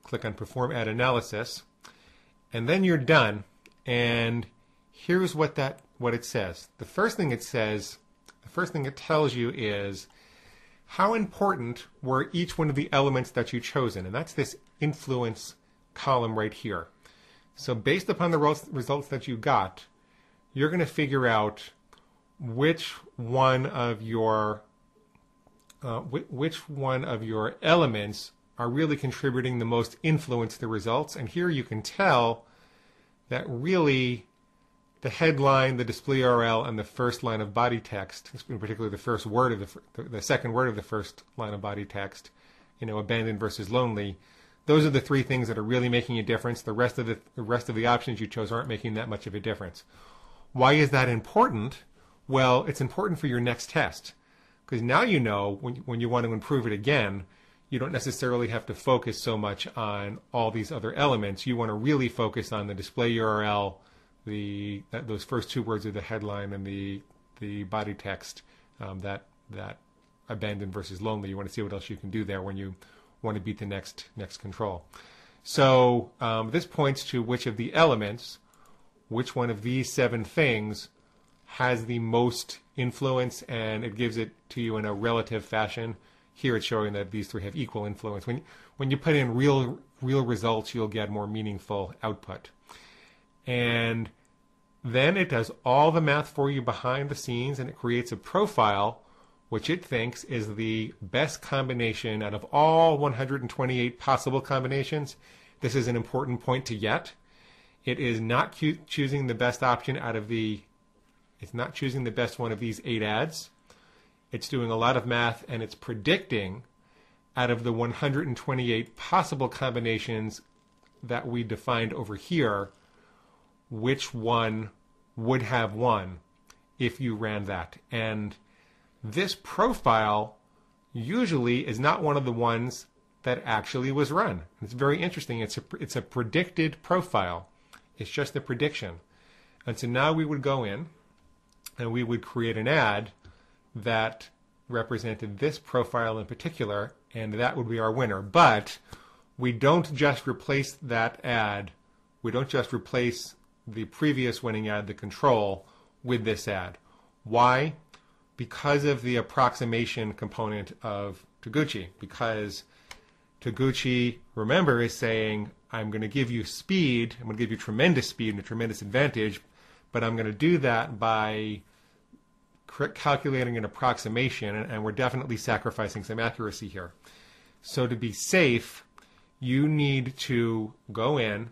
click on Perform Ad Analysis, and then you're done. And here's what it says. The first thing it tells you is how important were each one of the elements that you chosen, and that's this influence column right here. So based upon the results that you got, you're going to figure out which one of your elements are really contributing the most influence to the results. And here you can tell that really the headline, the display URL, and the first line of body text, in particular the first word of the second word of the first line of body text, abandoned versus lonely, those are the three things that are really making a difference. The rest of the options you chose aren't making that much of a difference. Why is that important? Well, it's important for your next test, because now you know when you want to improve it again, you don't necessarily have to focus so much on all these other elements. You want to really focus on the display URL, those first two words of the headline, and the body text, that abandoned versus lonely. You want to see what else you can do there when you want to beat the next control. So this points to which of the elements, which one of these 7 things has the most influence, and it gives it to you in a relative fashion. Here it's showing that these 3 have equal influence. When you put in real results, you'll get more meaningful output. And then it does all the math for you behind the scenes, and it creates a profile which it thinks is the best combination out of all 128 possible combinations. This is an important point to get. It is not choosing the best option it's not choosing the best one of these 8 ads. It's doing a lot of math, and it's predicting out of the 128 possible combinations that we defined over here, which one would have won if you ran that. And this profile usually is not one of the ones that actually was run. It's very interesting. It's a predicted profile. It's just a prediction. And so now we would go in and we would create an ad that represented this profile in particular, and that would be our winner. But we don't just replace that ad. We don't just replace the previous winning ad, the control, with this ad. Why? Because of the approximation component of Taguchi. Because Taguchi, remember, is saying, I'm going to give you speed, I'm going to give you tremendous speed and a tremendous advantage, but I'm going to do that by calculating an approximation, and we're definitely sacrificing some accuracy here. So to be safe, you need to go in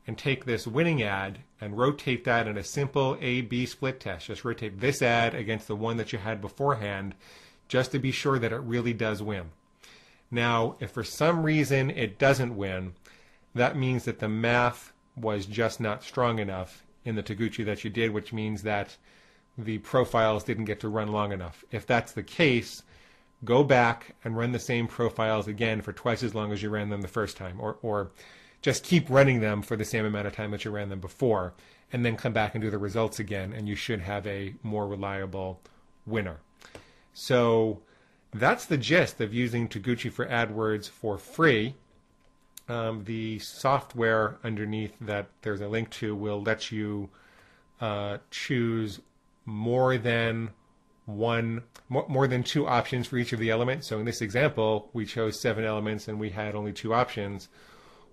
and take this winning ad and rotate that in a simple A-B split test. Just rotate this ad against the one that you had beforehand, just to be sure that it really does win. Now, if for some reason it doesn't win, that means that the math was just not strong enough in the Taguchi that you did, which means that the profiles didn't get to run long enough. If that's the case, go back and run the same profiles again for twice as long as you ran them the first time, or just keep running them for the same amount of time that you ran them before, and then come back and do the results again, and you should have a more reliable winner. So that's the gist of using Taguchi for AdWords for free. The software underneath that there's a link to will let you choose more than 2 options for each of the elements. So in this example, we chose 7 elements and we had only 2 options.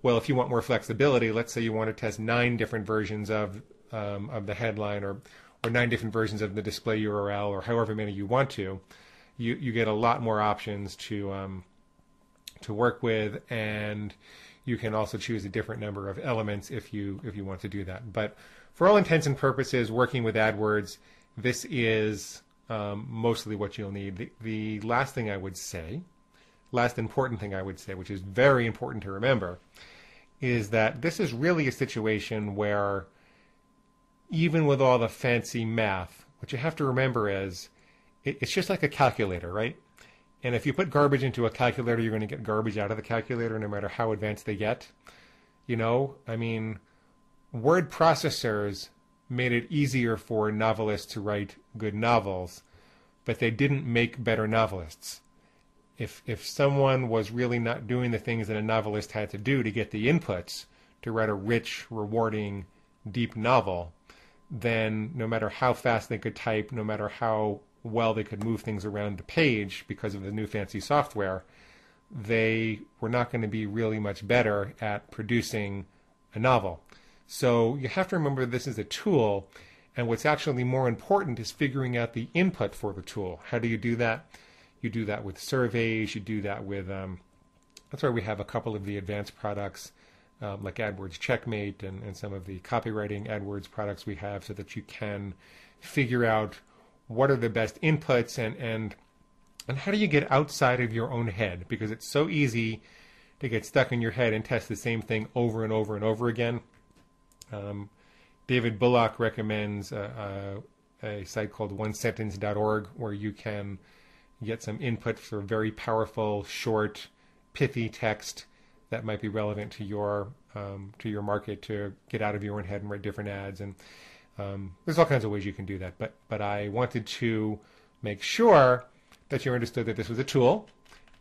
Well, if you want more flexibility, let's say you want to test 9 different versions of the headline, or 9 different versions of the display URL, or however many you want to, you get a lot more options to work with, and you can also choose a different number of elements if you want to do that. But for all intents and purposes, working with AdWords, this is mostly what you'll need. The last thing I would say, last important thing I would say, which is very important to remember, is that this is really a situation where even with all the fancy math, what you have to remember is it's just like a calculator, right? And if you put garbage into a calculator, you're going to get garbage out of the calculator no matter how advanced they get. I mean, word processors made it easier for novelists to write good novels, but they didn't make better novelists. if someone was really not doing the things that a novelist had to do to get the inputs to write a rich, rewarding, deep novel, then no matter how fast they could type, no matter how well they could move things around the page because of the new fancy software, they were not going to be really much better at producing a novel. So you have to remember this is a tool, and what's actually more important is figuring out the input for the tool. How do you do that? You do that with surveys, you do that with, that's why we have a couple of the advanced products like AdWords Checkmate and some of the copywriting AdWords products we have, so that you can figure out what are the best inputs and how do you get outside of your own head, because it's so easy to get stuck in your head and test the same thing over and over and over again. David Bullock recommends a site called onesentence.org where you can get some input for very powerful, short, pithy text that might be relevant to your market, to get out of your own head and write different ads. And there's all kinds of ways you can do that. But I wanted to make sure that you understood that this was a tool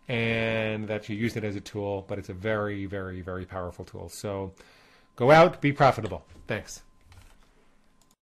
and that you used it as a tool, but it's a very, very, very powerful tool. So go out, be profitable. Thanks.